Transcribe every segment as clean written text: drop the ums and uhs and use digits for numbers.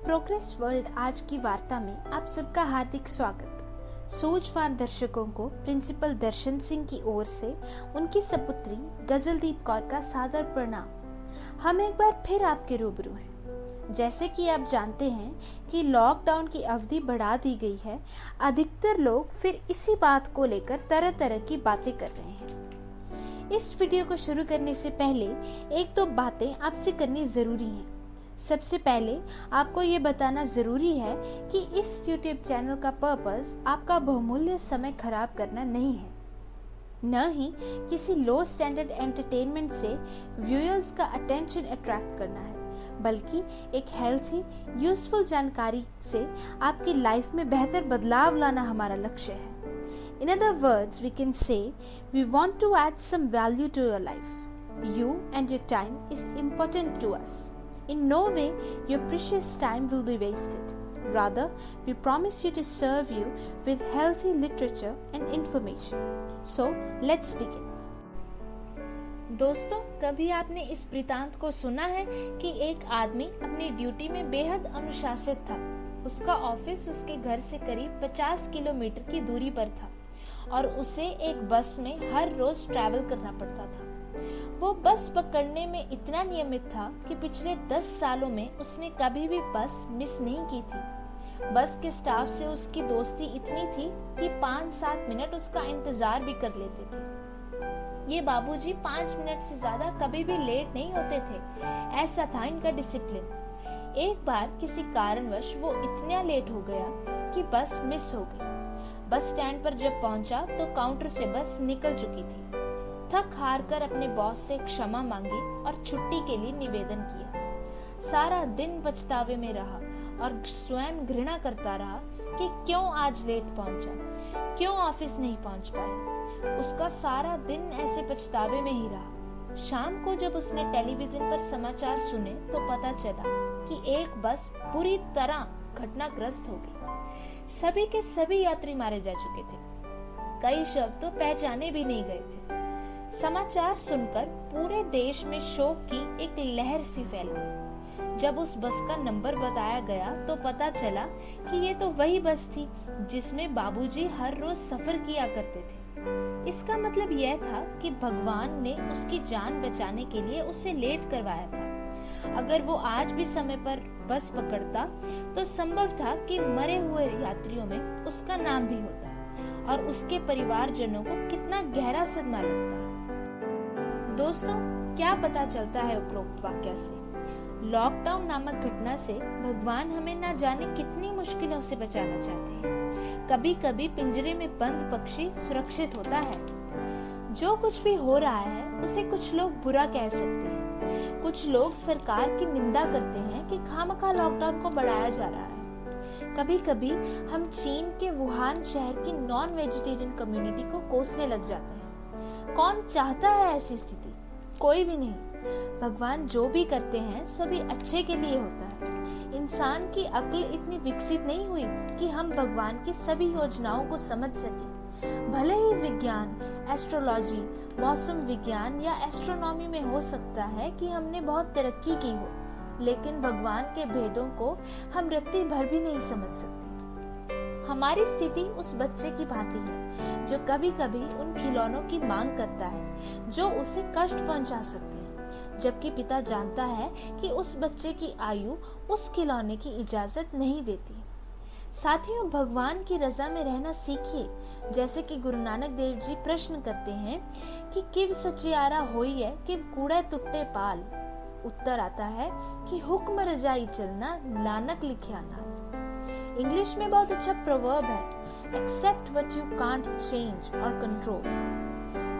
Progress world आज की वार्ता में आप सबका हार्दिक स्वागत। सूझवान दर्शकों को प्रिंसिपल दर्शन सिंह की ओर से उनकी सपुत्री गजलदीप कौर का सादर प्रणाम। हम एक बार फिर आपके रूबरू हैं। जैसे कि आप जानते हैं कि लॉकडाउन की अवधि बढ़ा दी गई है, अधिकतर लोग फिर इसी बात को लेकर तरह तरह की बातें कर रहे हैं। इस वीडियो को शुरू करने से पहले एक दो बातें आपसे करनी जरूरी हैं। सबसे पहले आपको ये बताना जरूरी है कि इस YouTube चैनल का पर्पस आपका बहुमूल्य समय खराब करना नहीं है, न ही किसी लो स्टैंडर्ड एंटरटेनमेंट से व्यूअर्स का अटेंशन अट्रैक्ट करना है, बल्कि एक हेल्थी यूजफुल जानकारी से आपकी लाइफ में बेहतर बदलाव लाना हमारा लक्ष्य है। In other words, we can say we want to add some value to your life. You and your time is important to us. In no way your precious time will be wasted. Rather, we promise you to serve you with healthy literature and information. So, let's begin. दोस्तों, कभी आपने इस वृतांत को सुना है कि एक आदमी अपनी ड्यूटी में बेहद अनुशासित था। उसका ऑफिस उसके घर से करीब 50 किलोमीटर की दूरी पर था और उसे एक बस में हर रोज ट्रैवल करना पड़ता था। वो बस पकड़ने में इतना नियमित था कि पिछले 10 सालों में उसने कभी भी बस मिस नहीं की थी। बस के स्टाफ से उसकी दोस्ती इतनी थी कि 5-7 मिनट उसका इंतजार भी कर लेते थे। ये बाबूजी 5 मिनट से ज्यादा कभी भी लेट नहीं होते थे, ऐसा था इनका डिसिप्लिन। एक बार किसी कारणवश वो इतना लेट हो गया कि बस मिस हो गई। बस स्टैंड पर जब पहुंचा तो काउंटर से बस निकल चुकी थी। थक हार कर अपने बॉस से क्षमा मांगी और छुट्टी के लिए निवेदन किया। सारा दिन पछतावे में रहा और स्वयं घृणा करता रहा कि क्यों आज लेट पहुंचा, क्यों ऑफिस नहीं पहुंच पाया। उसका सारा दिन ऐसे पछतावे में ही रहा। शाम को जब उसने टेलीविजन पर समाचार सुने तो पता चला कि एक बस पूरी तरह घटनाग्रस्त हो गई। सभी के सभी यात्री मारे जा चुके थे। कई शव तो पहचाने भी नहीं गए थे। समाचार सुनकर पूरे देश में शोक की एक लहर सी फैल गई। जब उस बस का नंबर बताया गया तो पता चला कि ये तो वही बस थी जिसमें बाबूजी हर रोज सफर किया करते थे। इसका मतलब यह था कि भगवान ने उसकी जान बचाने के लिए उसे लेट करवाया था। अगर वो आज भी समय पर बस पकड़ता तो संभव था कि मरे हुए यात्रियों में उसका नाम भी होता और उसके परिवारजनों को कितना गहरा सदमा लगता। दोस्तों, क्या पता चलता है उपरोक्त वाक्य से? लॉकडाउन नामक घटना से भगवान हमें न जाने कितनी मुश्किलों से बचाना चाहते हैं। कभी कभी पिंजरे में बंद पक्षी सुरक्षित होता है। जो कुछ भी हो रहा है उसे कुछ लोग बुरा कह सकते हैं। कुछ लोग सरकार की निंदा करते हैं कि खामखा लॉकडाउन को बढ़ाया जा रहा है। कभी कभी हम चीन के वुहान शहर की नॉन वेजिटेरियन कम्युनिटी को कोसने लग जाते हैं। कौन चाहता है ऐसी स्थिति? कोई भी नहीं। भगवान जो भी करते हैं सभी अच्छे के लिए होता है। इंसान की अक्ल इतनी विकसित नहीं हुई कि हम भगवान की सभी योजनाओं को समझ सकें। भले ही विज्ञान, एस्ट्रोलॉजी, मौसम विज्ञान या एस्ट्रोनॉमी में हो सकता है कि हमने बहुत तरक्की की हो, लेकिन भगवान के भेदों को हम रत्ती भर भी नहीं समझ सकते। हमारी स्थिति उस बच्चे की भांति है जो कभी कभी उन खिलौनों की मांग करता है जो उसे कष्ट पहुंचा सकते हैं, जबकि पिता जानता है कि उस बच्चे की आयु उस खिलौने की इजाजत नहीं देती। साथियों, भगवान की रजा में रहना सीखिए। जैसे कि गुरु नानक देव जी प्रश्न करते हैं कि किव सचियारा होई है किव कूड़े तुट्टे पाल। उत्तर आता है कि हुक्म रजाई चलना नानक लिखिया नाल। इंग्लिश में बहुत अच्छा प्रोवर्ब है, accept what you can't change और कंट्रोल।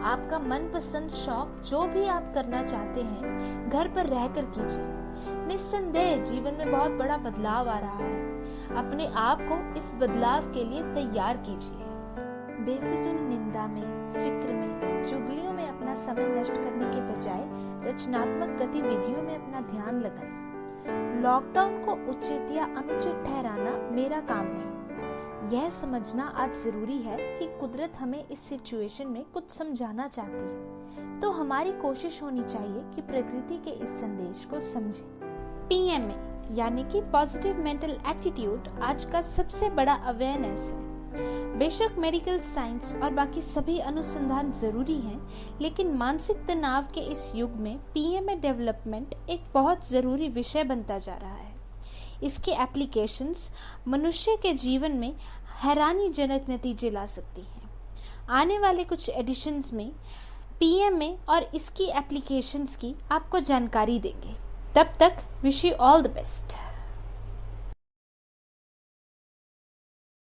आपका मनपसंद शौक जो भी आप करना चाहते हैं घर पर रहकर कीजिए। निस्संदेह जीवन में बहुत बड़ा बदलाव आ रहा है। अपने आप को इस बदलाव के लिए तैयार कीजिए। बेफिजूल निंदा में, फिक्र में, चुगलियों में अपना समय नष्ट करने के बजाय रचनात्मक गतिविधियों में अपना ध्यान लगाएं। लॉकडाउन को उचित या अनुचित ठहराना मेरा काम नहीं। यह समझना आज जरूरी है कि कुदरत हमें इस सिचुएशन में कुछ समझाना चाहती है, तो हमारी कोशिश होनी चाहिए कि प्रकृति के इस संदेश को समझें। PMA यानी कि पॉजिटिव मेंटल एटीट्यूड आज का सबसे बड़ा अवेयरनेस है। बेशक मेडिकल साइंस और बाकी सभी अनुसंधान जरूरी हैं, लेकिन मानसिक तनाव के इस युग में पीएमए डेवलपमेंट एक बहुत जरूरी विषय बनता जा रहा है। इसके एप्लीकेशंस मनुष्य के जीवन में हैरानीजनक नतीजे ला सकती हैं। आने वाले कुछ एडिशंस में पीएमए और इसकी एप्लीकेशंस की आपको जानकारी देंगे। तब तक wish you all the best.